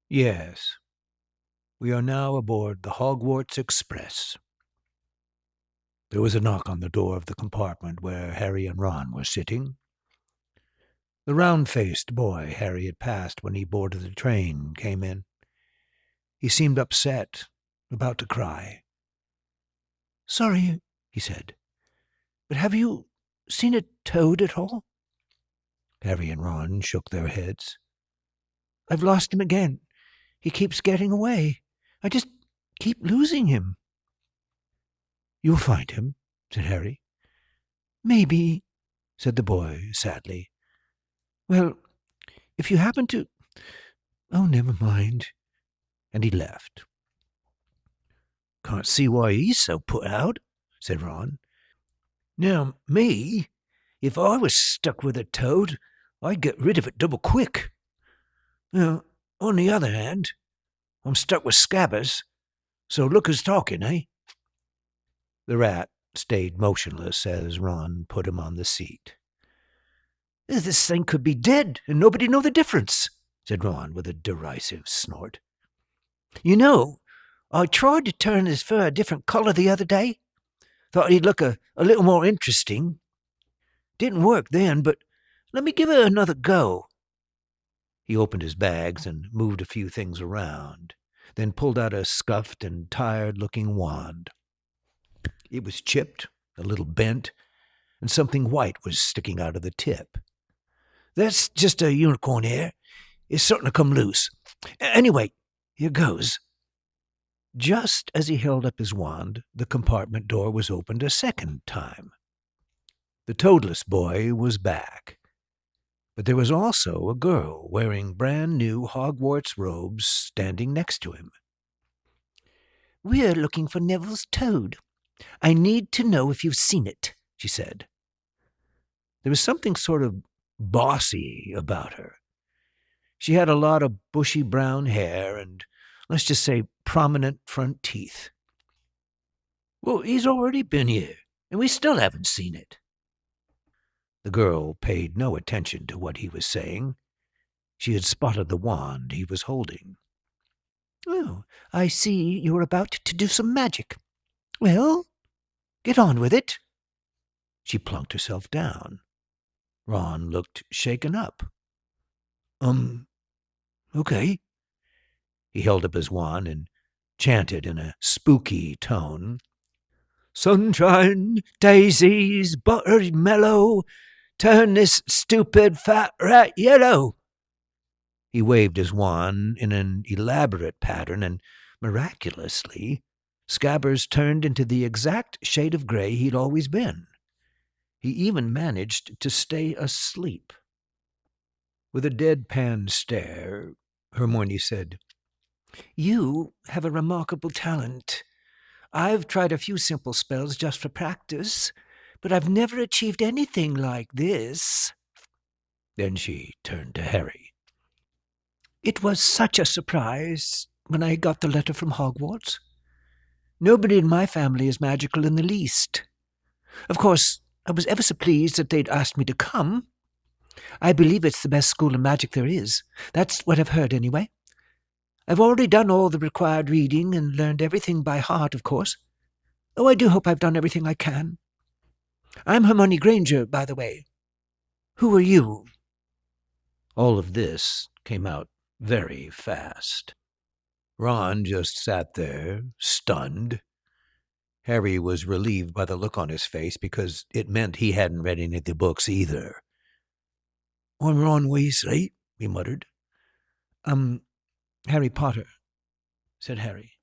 Yes, we are now aboard the Hogwarts Express. There was a knock on the door of the compartment where Harry and Ron were sitting. The round-faced boy Harry had passed when he boarded the train came in. He seemed upset, about to cry. "Sorry," he said, "but have you seen a toad at all?" Harry and Ron shook their heads. "I've lost him again. He keeps getting away. I just keep losing him." "You'll find him," said Harry. "Maybe," said the boy sadly. "Well, if you happen to... Oh, never mind." And he left. "Can't see why he's so put out," said Ron. "Now, me, if I was stuck with a toad, I'd get rid of it double quick. Now, on the other hand, I'm stuck with Scabbers, so look who's talking, eh?" The rat stayed motionless as Ron put him on the seat. "This thing could be dead and nobody know the difference," said Ron with a derisive snort. "You know, I tried to turn his fur a different colour the other day. Thought he'd look a little more interesting. Didn't work then, but let me give it another go." He opened his bags and moved a few things around, then pulled out a scuffed and tired-looking wand. It was chipped, a little bent, and something white was sticking out of the tip. "That's just a unicorn hair. It's starting to come loose. Anyway, here goes." Just as he held up his wand, the compartment door was opened a second time. The toadless boy was back, but there was also a girl wearing brand-new Hogwarts robes standing next to him. "We're looking for Neville's toad. I need to know if you've seen it," she said. There was something sort of bossy about her. She had a lot of bushy brown hair and, let's just say, prominent front teeth. "Well, he's already been here, and we still haven't seen it." The girl paid no attention to what he was saying. She had spotted the wand he was holding. "Oh, I see you're about to do some magic. Well, get on with it." She plunked herself down. Ron looked shaken up. Okay." He held up his wand and chanted in a spooky tone, "Sunshine, daisies, buttered mellow, turn this stupid fat rat yellow." He waved his wand in an elaborate pattern, and miraculously, Scabbers turned into the exact shade of gray he'd always been. He even managed to stay asleep. With a deadpan stare, Hermione said, "You have a remarkable talent. I've tried a few simple spells just for practice, but I've never achieved anything like this." Then she turned to Harry. "It was such a surprise when I got the letter from Hogwarts. Nobody in my family is magical in the least. Of course, I was ever so pleased that they'd asked me to come. I believe it's the best school of magic there is. That's what I've heard, anyway. I've already done all the required reading and learned everything by heart, of course. Oh, I do hope I've done everything I can. I'm Hermione Granger, by the way. Who are you?" All of this came out very fast. Ron just sat there, stunned. Harry was relieved by the look on his face because it meant he hadn't read any of the books either. "I'm Ron Weasley," he muttered. Harry Potter," said Harry.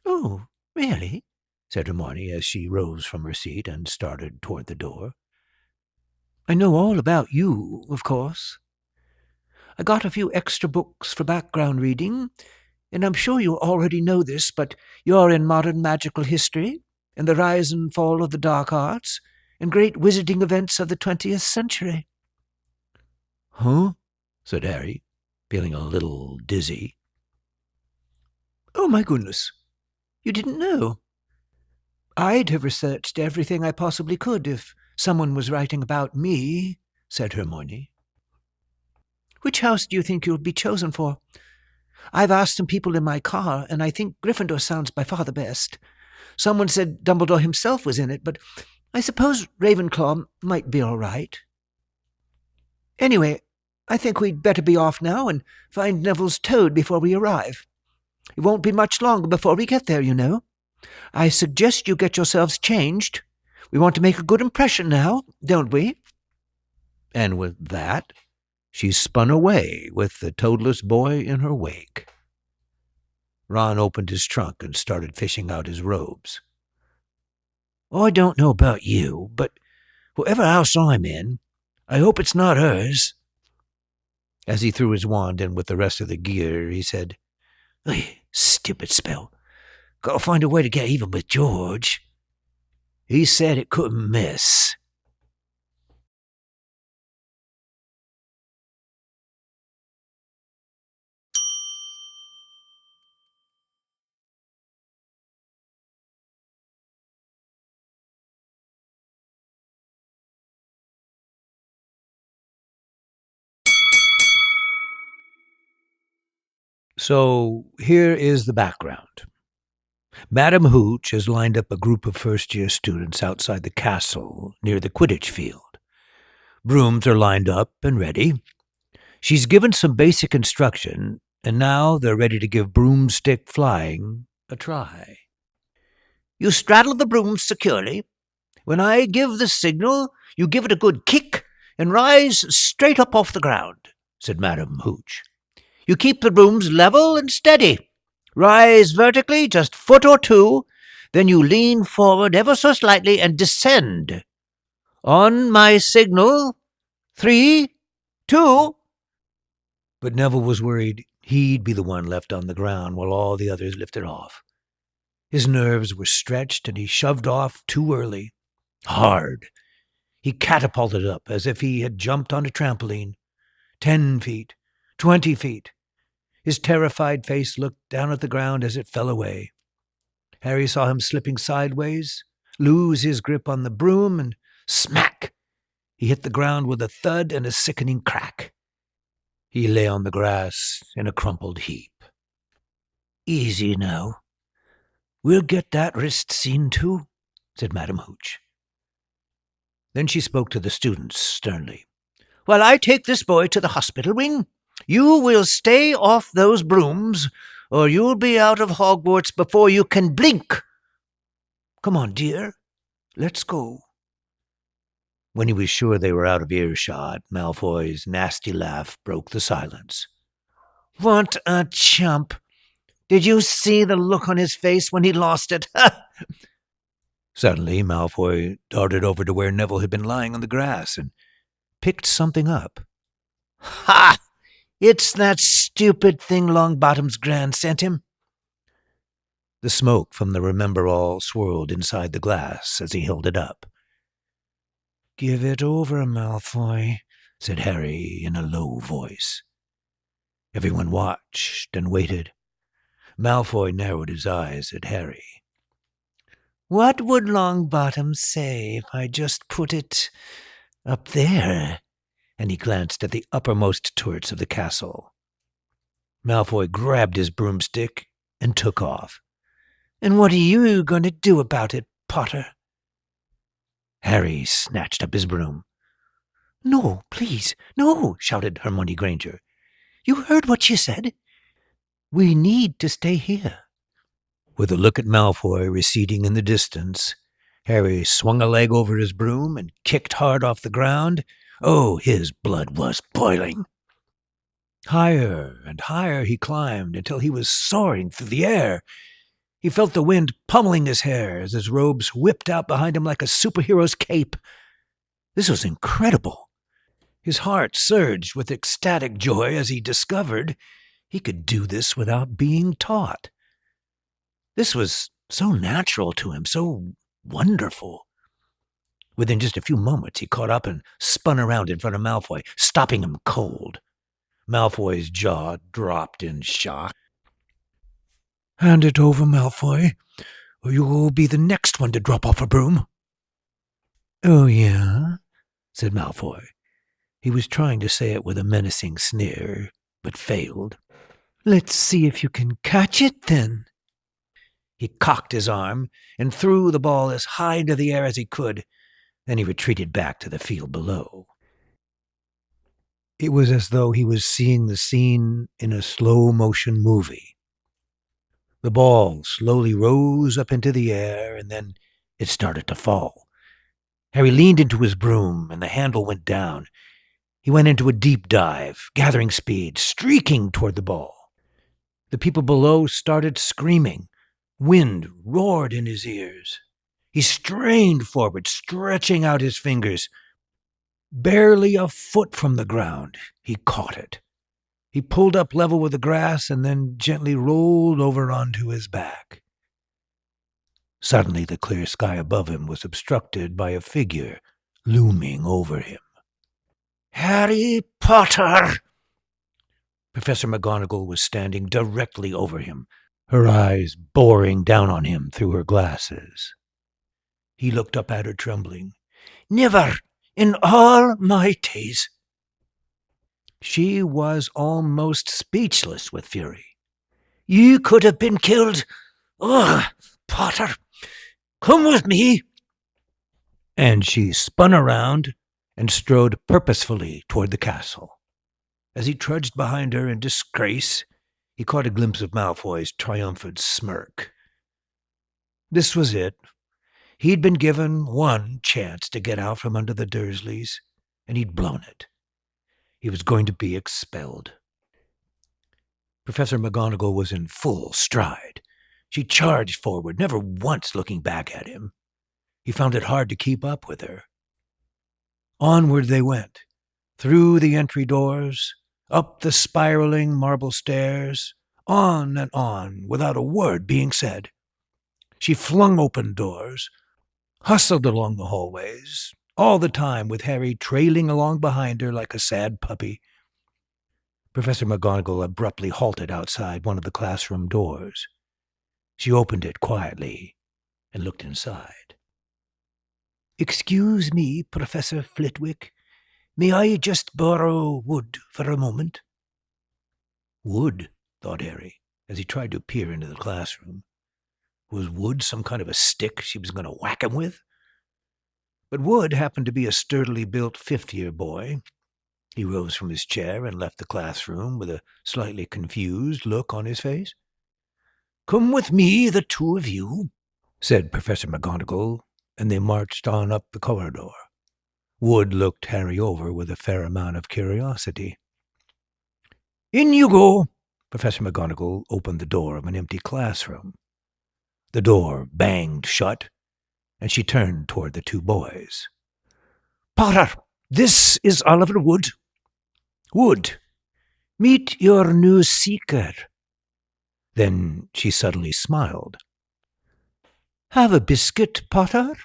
"Oh, really?" said Hermione as she rose from her seat and started toward the door. "I know all about you, of course. I got a few extra books for background reading, and I'm sure you already know this, but you're in modern magical history, and the rise and fall of the dark arts, and great wizarding events of the 20th century." "Huh?" said Harry, feeling a little dizzy. "Oh, my goodness. You didn't know? I'd have researched everything I possibly could if someone was writing about me," said Hermione. "Which house do you think you'll be chosen for? I've asked some people in my car, and I think Gryffindor sounds by far the best. Someone said Dumbledore himself was in it, but I suppose Ravenclaw might be all right. Anyway, I think we'd better be off now and find Neville's toad before we arrive. It won't be much longer before we get there, you know. I suggest you get yourselves changed. We want to make a good impression now, don't we?" And with that, she spun away with the toadless boy in her wake. Ron opened his trunk and started fishing out his robes. "I don't know about you, but whatever house I'm in, I hope it's not hers." As he threw his wand in with the rest of the gear, he said, "Stupid spell. Gotta find a way to get even with George. He said it couldn't miss." So here is the background. Madam Hooch has lined up a group of first-year students outside the castle near the Quidditch field. Brooms are lined up and ready. She's given some basic instruction, and now they're ready to give broomstick flying a try. "You straddle the broom securely. When I give the signal, you give it a good kick and rise straight up off the ground," said Madam Hooch. "You keep the brooms level and steady. Rise vertically just a foot or two, then you lean forward ever so slightly and descend. On my signal, 3, 2... But Neville was worried he'd be the one left on the ground while all the others lifted off. His nerves were stretched, and he shoved off too early. Hard. He catapulted up as if he had jumped on a trampoline. 10 feet, 20 feet. His terrified face looked down at the ground as it fell away. Harry saw him slipping sideways, lose his grip on the broom, and smack! He hit the ground with a thud and a sickening crack. He lay on the grass in a crumpled heap. "Easy now. We'll get that wrist seen to," said Madam Hooch. Then she spoke to the students sternly. "While I take this boy to the hospital wing, you will stay off those brooms, or you'll be out of Hogwarts before you can blink. Come on, dear. Let's go." When he was sure they were out of earshot, Malfoy's nasty laugh broke the silence. "What a chump! Did you see the look on his face when he lost it? Suddenly, Malfoy darted over to where Neville had been lying on the grass and picked something up. "Ha! It's that stupid thing Longbottom's Gran sent him." The smoke from the Remember-All swirled inside the glass as he held it up. "Give it over, Malfoy," said Harry in a low voice. Everyone watched and waited. Malfoy narrowed his eyes at Harry. "What would Longbottom say if I just put it up there?" And he glanced at the uppermost turrets of the castle. Malfoy grabbed his broomstick and took off. "And what are you going to do about it, Potter?" Harry snatched up his broom. "No, please, no," shouted Hermione Granger. "You heard what she said. We need to stay here." With a look at Malfoy receding in the distance, Harry swung a leg over his broom and kicked hard off the ground. Oh, his blood was boiling. Higher and higher he climbed until he was soaring through the air. He felt the wind pummeling his hair as his robes whipped out behind him like a superhero's cape. This was incredible. His heart surged with ecstatic joy as he discovered he could do this without being taught. This was so natural to him, so wonderful. Within just a few moments, he caught up and spun around in front of Malfoy, stopping him cold. Malfoy's jaw dropped in shock. "Hand it over, Malfoy, or you will be the next one to drop off a broom." "Oh, yeah?" said Malfoy. He was trying to say it with a menacing sneer, but failed. Let's see if you can catch it, then. He cocked his arm and threw the ball as high into the air as he could. Then he retreated back to the field below. It was as though he was seeing the scene in a slow-motion movie. The ball slowly rose up into the air, and then it started to fall. Harry leaned into his broom, and the handle went down. He went into a deep dive, gathering speed, streaking toward the ball. The people below started screaming. Wind roared in his ears. He strained forward, stretching out his fingers. Barely a foot from the ground, he caught it. He pulled up level with the grass and then gently rolled over onto his back. Suddenly, the clear sky above him was obstructed by a figure looming over him. Harry Potter! Professor McGonagall was standing directly over him, her eyes boring down on him through her glasses. He looked up at her, trembling. Never in all my days. She was almost speechless with fury. You could have been killed. Oh, Potter, come with me. And she spun around and strode purposefully toward the castle. As he trudged behind her in disgrace, he caught a glimpse of Malfoy's triumphant smirk. This was it. He'd been given one chance to get out from under the Dursleys, and he'd blown it. He was going to be expelled. Professor McGonagall was in full stride. She charged forward, never once looking back at him. He found it hard to keep up with her. Onward they went, through the entry doors, up the spiraling marble stairs, on and on, without a word being said. She flung open doors, hustled along the hallways, all the time with Harry trailing along behind her like a sad puppy. Professor McGonagall abruptly halted outside one of the classroom doors. She opened it quietly and looked inside. Excuse me, Professor Flitwick. May I just borrow wood for a moment? Wood, thought Harry, as he tried to peer into the classroom. Was wood some kind of a stick she was going to whack him with? But Wood happened to be a sturdily built fifth-year boy. He rose from his chair and left the classroom with a slightly confused look on his face. Come with me, the two of you, said Professor McGonagall, and they marched on up the corridor. Wood looked Harry over with a fair amount of curiosity. In you go. Professor McGonagall opened the door of an empty classroom. The door banged shut, and she turned toward the two boys. Potter, this is Oliver Wood. Wood, meet your new seeker. Then she suddenly smiled. Have a biscuit, Potter?